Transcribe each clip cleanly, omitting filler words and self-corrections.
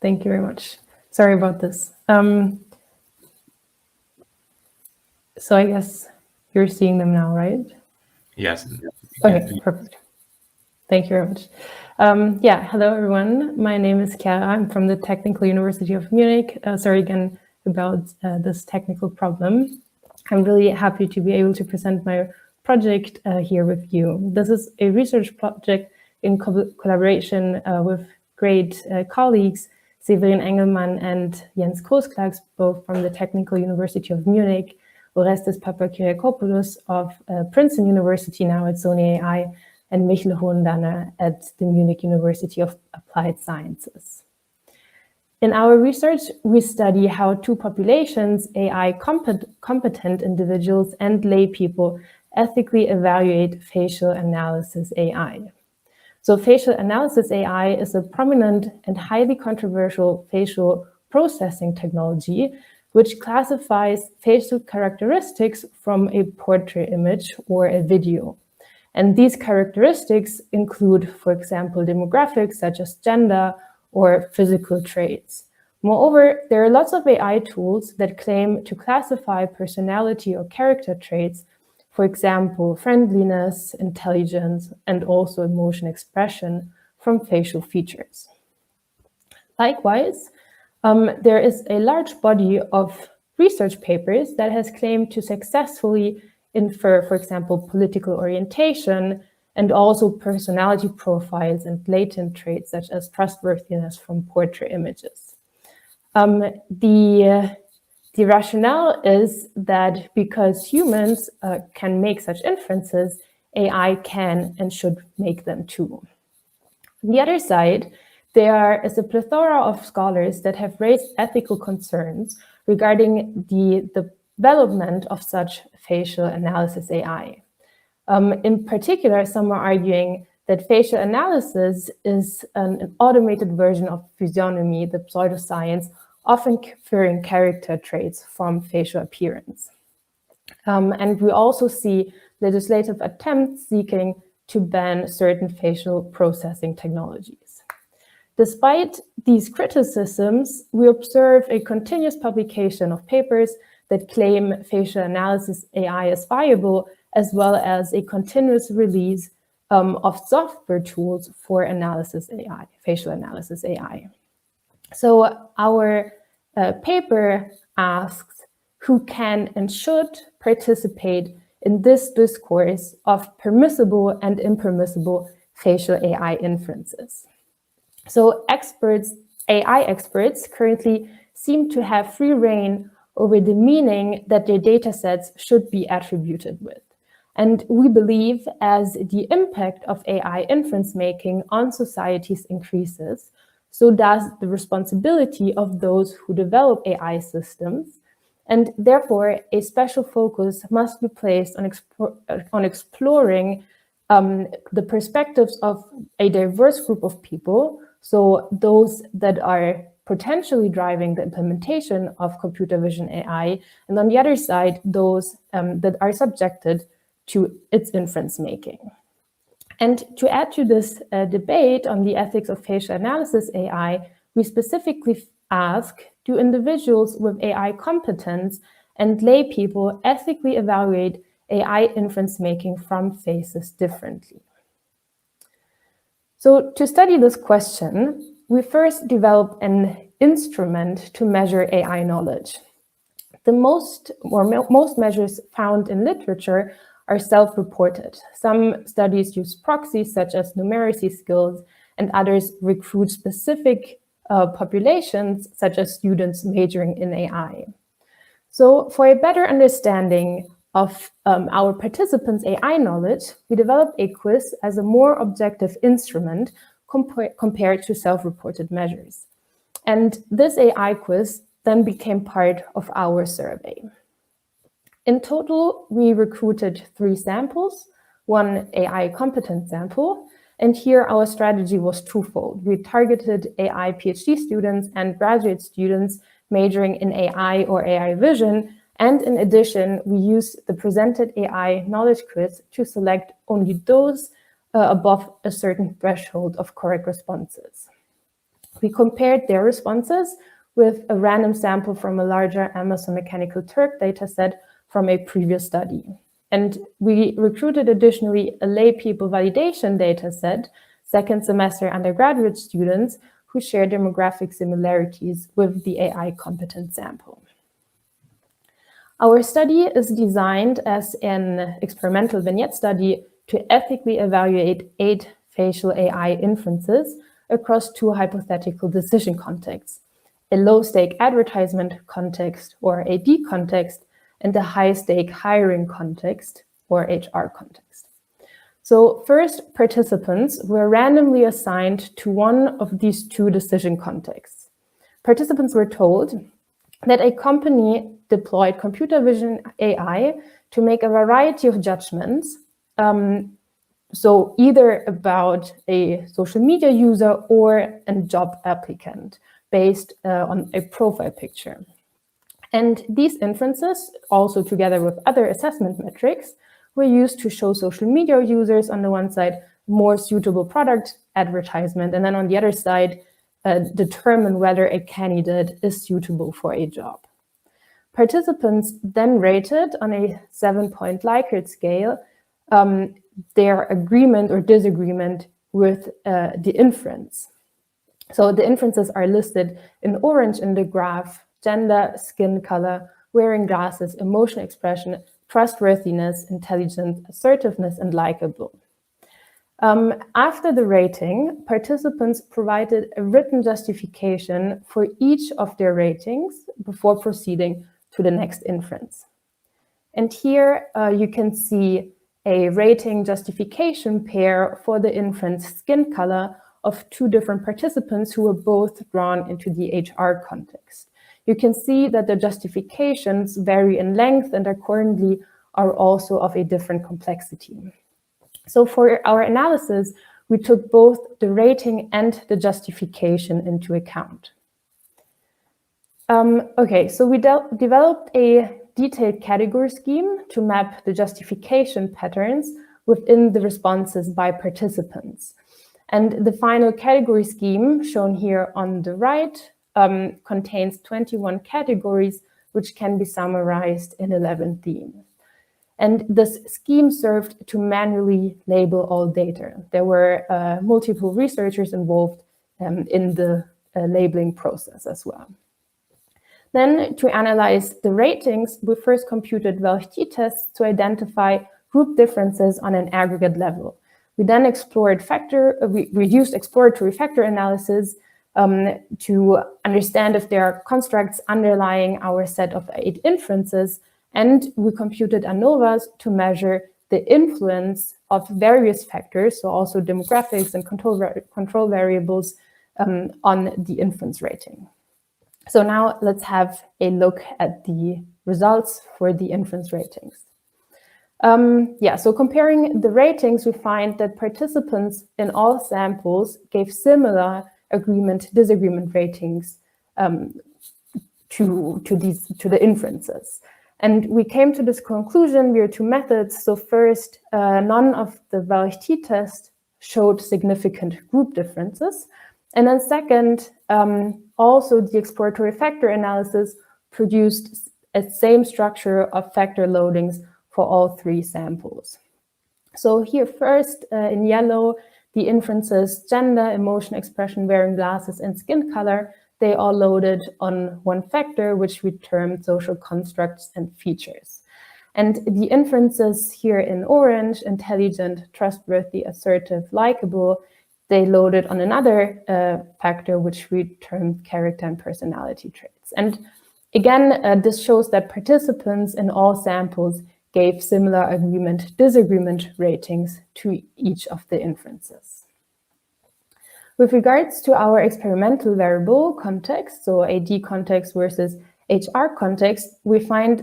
Thank you very much. Sorry about this. So I guess you're seeing them now, right? Yes. Okay, perfect. Thank you very much. Yeah, hello everyone. My name is Chiara. I'm from the Technical University of Munich. Sorry again about this technical problem. I'm really happy to be able to present my project here with you. This is a research project in collaboration with great colleagues, Severin Engelmann and Jens Grossklags, both from the Technical University of Munich, Orestis Papakyriakopoulos of Princeton University, now at Sony AI, and Michel Hohendanner at the Munich University of Applied Sciences. In our research, we study how two populations, AI competent individuals and lay people, ethically evaluate facial analysis AI. So facial analysis AI is a prominent and highly controversial facial processing technology which classifies facial characteristics from a portrait image or a video. And these characteristics include, for example, demographics such as gender or physical traits. Moreover, there are lots of AI tools that claim to classify personality or character traits, for example, friendliness, intelligence, and also emotion expression from facial features. Likewise, there is a large body of research papers that has claimed to successfully infer, for example, political orientation and also personality profiles and latent traits such as trustworthiness from portrait images. The rationale is that because humans can make such inferences, AI can and should make them too. On the other side, there is a plethora of scholars that have raised ethical concerns regarding the development of such facial analysis AI. In particular, some are arguing that facial analysis is an automated version of physiognomy, the pseudoscience, often inferring character traits from facial appearance. And we also see legislative attempts seeking to ban certain facial processing technologies. Despite these criticisms, we observe a continuous publication of papers that claim facial analysis AI is viable, as well as a continuous release of software tools for analysis AI, facial analysis AI. So our paper asks who can and should participate in this discourse of permissible and impermissible facial AI inferences. So AI experts currently seem to have free rein over the meaning that their datasets should be attributed with. And we believe as the impact of AI inference making on societies increases, so does the responsibility of those who develop AI systems. And therefore, a special focus must be placed on exploring the perspectives of a diverse group of people, so those that are potentially driving the implementation of computer vision AI, and on the other side, those that are subjected to its inference making. And to add to this debate on the ethics of facial analysis AI, we specifically ask, do individuals with AI competence and lay people ethically evaluate AI inference making from faces differently? So to study this question, we first developed an instrument to measure AI knowledge. The most measures found in literature are self-reported. Some studies use proxies such as numeracy skills, and others recruit specific populations such as students majoring in AI. So for a better understanding of our participants' AI knowledge, we developed a quiz as a more objective instrument compared to self-reported measures. And this AI quiz then became part of our survey. In total, we recruited 3 samples, 1 AI competent sample, and here our strategy was twofold. We targeted AI PhD students and graduate students majoring in AI or AI vision, and in addition, we used the presented AI knowledge quiz to select only those above a certain threshold of correct responses. We compared their responses with a random sample from a larger Amazon Mechanical Turk dataset from a previous study. And we recruited additionally a Laypeople validation dataset, second semester undergraduate students who share demographic similarities with the AI competence sample. Our study is designed as an experimental vignette study to ethically evaluate 8 facial AI inferences across 2 hypothetical decision contexts, a low-stake advertisement context or AD context, and a high-stake hiring context or HR context. So first, participants were randomly assigned to one of these 2 decision contexts. Participants were told that a company deployed computer vision AI to make a variety of judgments, so either about a social media user or a job applicant based on a profile picture. And these inferences, also together with other assessment metrics, were used to show social media users on the one side more suitable product advertisement, and then on the other side, determine whether a candidate is suitable for a job. Participants then rated on a 7-point Likert scale their agreement or disagreement with the inference. So the inferences are listed in orange in the graph: gender, skin color, wearing glasses, emotional expression, trustworthiness, intelligence, assertiveness, and likable. After the rating, participants provided a written justification for each of their ratings before proceeding to the next inference. And here you can see a rating justification pair for the inference skin color of 2 different participants who were both drawn into the HR context. You can see that the justifications vary in length and accordingly are also of a different complexity. So for our analysis, we took both the rating and the justification into account. Okay, so we developed a detailed category scheme to map the justification patterns within the responses by participants. And the final category scheme, shown here on the right, contains 21 categories, which can be summarized in 11 themes. And this scheme served to manually label all data. There were multiple researchers involved in the labeling process as well. Then, to analyze the ratings, we first computed Velch-T tests to identify group differences on an aggregate level. We then we used exploratory factor analysis to understand if there are constructs underlying our set of 8 inferences, and we computed ANOVAs to measure the influence of various factors, so also demographics and control variables on the inference rating. So now let's have a look at the results for the inference ratings. So comparing the ratings, we find that participants in all samples gave similar agreement-disagreement ratings to the inferences. And we came to this conclusion via 2 methods. So first, none of the Velch-T tests showed significant group differences. And then second, also the exploratory factor analysis produced a same structure of factor loadings for all 3 samples. So here first, in yellow, the inferences gender, emotion expression, wearing glasses, and skin color, they all loaded on one factor, which we termed social constructs and features. And the inferences here in orange, intelligent, trustworthy, assertive, likable, they loaded on another factor, which we termed character and personality traits. And again, this shows that participants in all samples gave similar agreement-disagreement ratings to each of the inferences. With regards to our experimental variable context, so AD context versus HR context, we find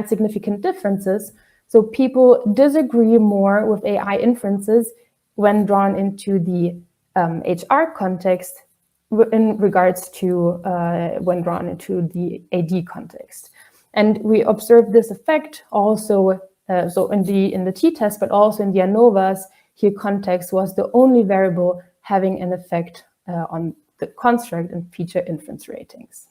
significant differences. So people disagree more with AI inferences when drawn into the HR context in regards to when drawn into the AD context. And we observed this effect also so in the t-test, but also in the ANOVAs. Here context was the only variable having an effect on the construct and feature inference ratings.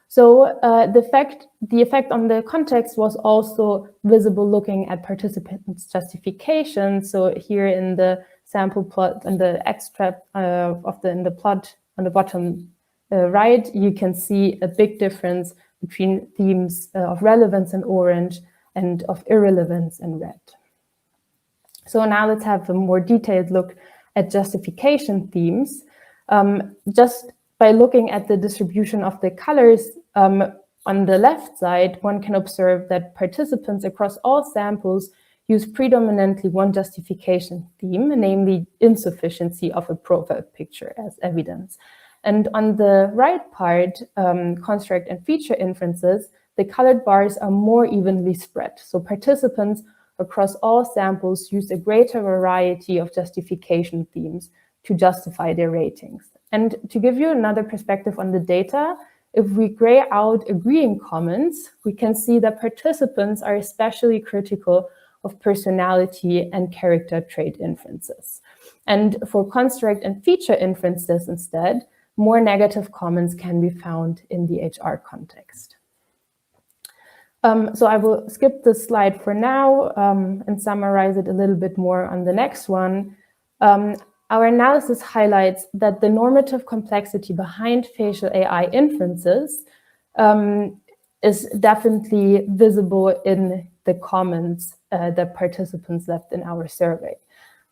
So the effect on the context was also visible looking at participants' justification. So here in the sample plot and the extract in the plot on the bottom right, you can see a big difference between themes of relevance in orange and of irrelevance in red. So now let's have a more detailed look at justification themes. Just by looking at the distribution of the colors on the left side, one can observe that participants across all samples use predominantly one justification theme, namely insufficiency of a profile picture as evidence. And on the right part, construct and feature inferences, the colored bars are more evenly spread. So participants across all samples use a greater variety of justification themes to justify their ratings. And to give you another perspective on the data, if we gray out agreeing comments, we can see that participants are especially critical of personality and character trait inferences. And for construct and feature inferences instead, more negative comments can be found in the HR context. So I will skip this slide for now and summarize it a little bit more on the next one. Our analysis highlights that the normative complexity behind facial AI inferences is definitely visible in the comments that participants left in our survey.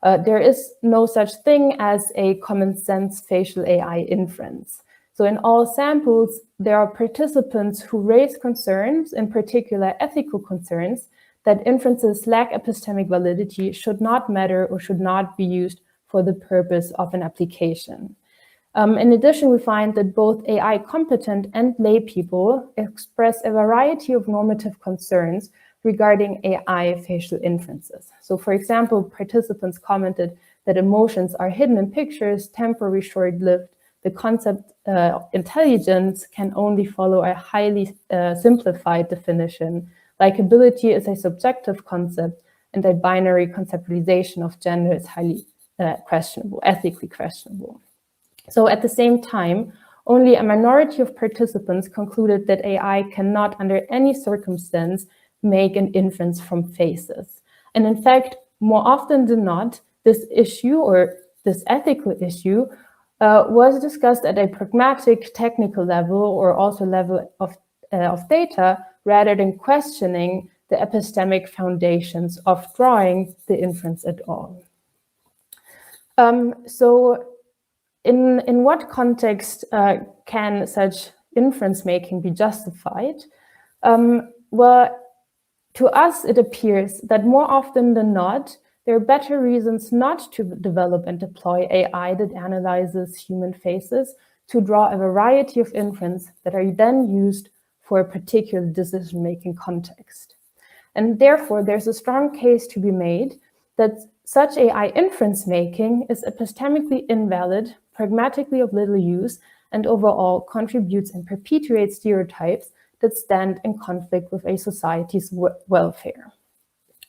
There is no such thing as a common sense facial AI inference. So in all samples, there are participants who raise concerns, in particular ethical concerns, that inferences lack epistemic validity, should not matter, or should not be used for the purpose of an application. In addition, we find that both AI competent and lay people express a variety of normative concerns regarding AI facial inferences. So for example, participants commented that emotions are hidden in pictures, temporary, short-lived. The concept intelligence can only follow a highly simplified definition. Likability is a subjective concept, and a binary conceptualization of gender is highly questionable, ethically questionable. So at the same time, only a minority of participants concluded that AI cannot, under any circumstance, make an inference from faces. And in fact, more often than not, this issue or this ethical issue was discussed at a pragmatic technical level or also level of data, rather than questioning the epistemic foundations of drawing the inference at all. So in what context can such inference making be justified? Well, to us, it appears that more often than not, there are better reasons not to develop and deploy AI that analyzes human faces to draw a variety of inference that are then used for a particular decision-making context. And therefore, there's a strong case to be made that such AI inference making is epistemically invalid, pragmatically of little use, and overall contributes and perpetuates stereotypes that stand in conflict with a society's welfare.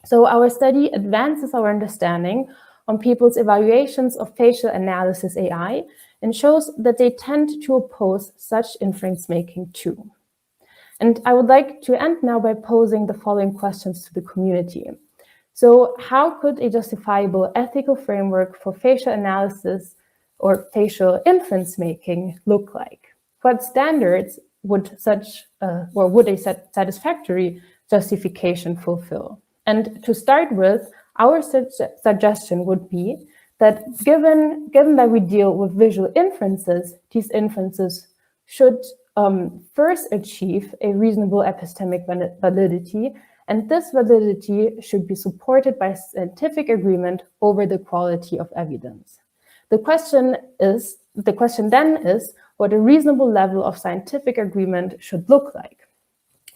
So our study advances our understanding on people's evaluations of facial analysis AI and shows that they tend to oppose such inference making too. And I would like to end now by posing the following questions to the community. So how could a justifiable ethical framework for facial analysis or facial inference making look like? What standards would would a satisfactory justification fulfill? And to start with, our suggestion would be that given that we deal with visual inferences, these inferences should first achieve a reasonable epistemic validity, and this validity should be supported by scientific agreement over the quality of evidence. The question then is what a reasonable level of scientific agreement should look like.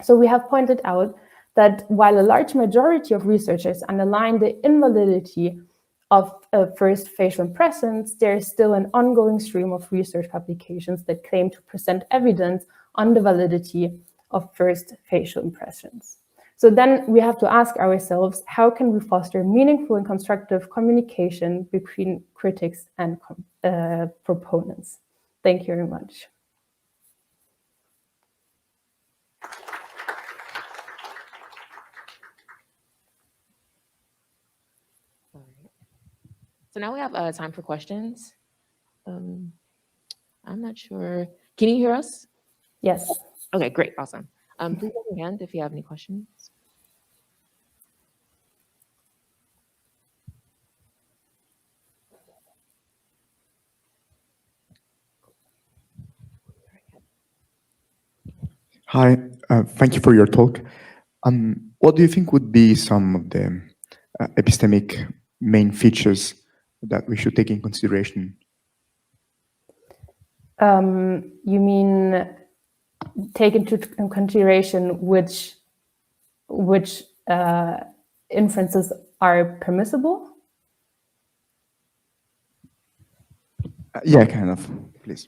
So we have pointed out that while a large majority of researchers underline the invalidity of first facial impressions, there is still an ongoing stream of research publications that claim to present evidence on the validity of first facial impressions. So then we have to ask ourselves, how can we foster meaningful and constructive communication between critics and proponents? Thank you very much. All right. So now we have time for questions. I'm not sure. Can you hear us? Yes. Okay, great, awesome. Please raise your hand if you have any questions. Hi, thank you for your talk. What do you think would be some of the epistemic main features that we should take in consideration? You mean take into consideration which inferences are permissible? Yeah, kind of, please.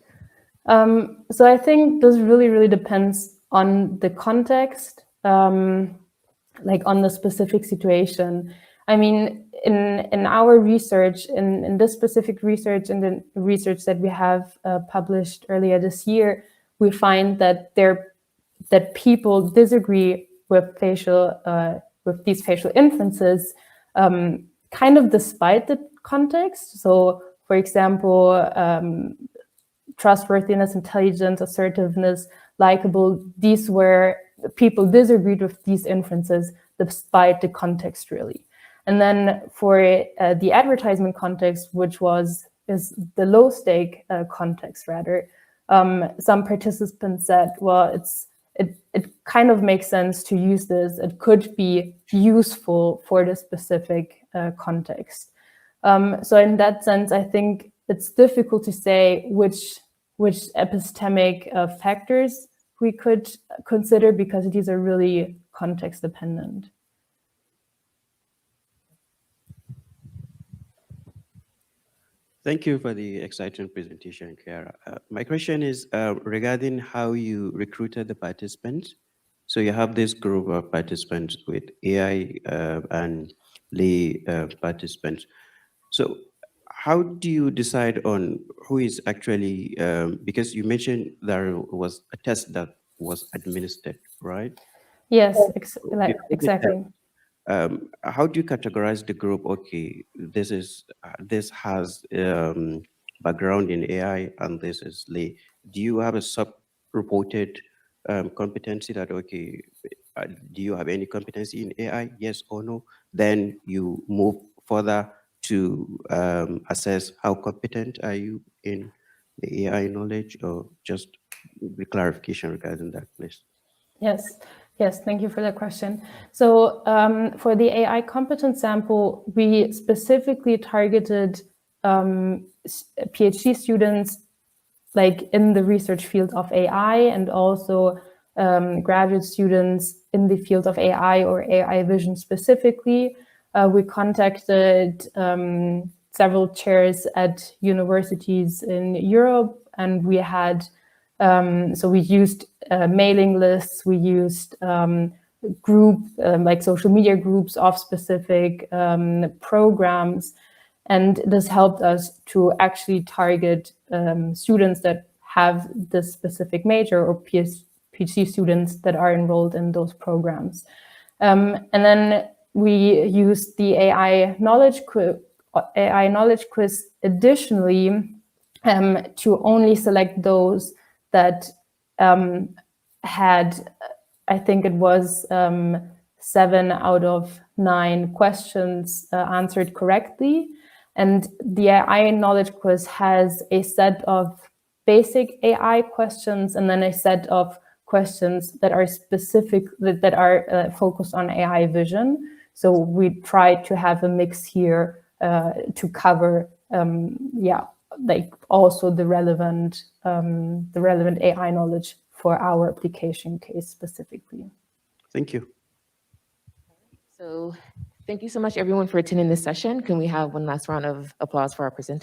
So I think this really depends on the context, like on the specific situation. I mean, in our research, in this specific research and the research that we have published earlier this year, we find that that people disagree with these facial inferences, kind of despite the context. So, for example, trustworthiness, intelligence, assertiveness, likable, these were people disagreed with these inferences despite the context, really. And then for the advertisement context, which is the low stake context rather, some participants said, well, it kind of makes sense to use this. It could be useful for the specific context. So in that sense, I think it's difficult to say which epistemic factors we could consider, because these are really context dependent. Thank you for the exciting presentation, Chiara. My question is regarding how you recruited the participants. So you have this group of participants with AI and lay participants. So how do you decide on who is actually, because you mentioned there was a test that was administered, right? Yes, Before the exactly. test, how do you categorize the group? Okay, this has background in AI and this is lay. Do you have a sub-reported competency that, okay, do you have any competency in AI? Yes or no? Then you move further to assess how competent are you in the AI knowledge, or just the clarification regarding that, please. Yes, thank you for that question. So for the AI competence sample, we specifically targeted PhD students like in the research field of AI, and also graduate students in the field of AI or AI vision specifically. We contacted several chairs at universities in Europe, and we had so we used mailing lists, we used like social media groups of specific programs, and this helped us to actually target students that have this specific major, or PhD students that are enrolled in those programs. And then we used the AI knowledge quiz additionally to only select those that had, I think it was 7 out of 9 questions answered correctly. And the AI knowledge quiz has a set of basic AI questions, and then a set of questions that are specific, that are focused on AI vision. So we try to have a mix here to cover, like also the relevant AI knowledge for our application case specifically. Thank you. So thank you so much, everyone, for attending this session. Can we have one last round of applause for our presenters?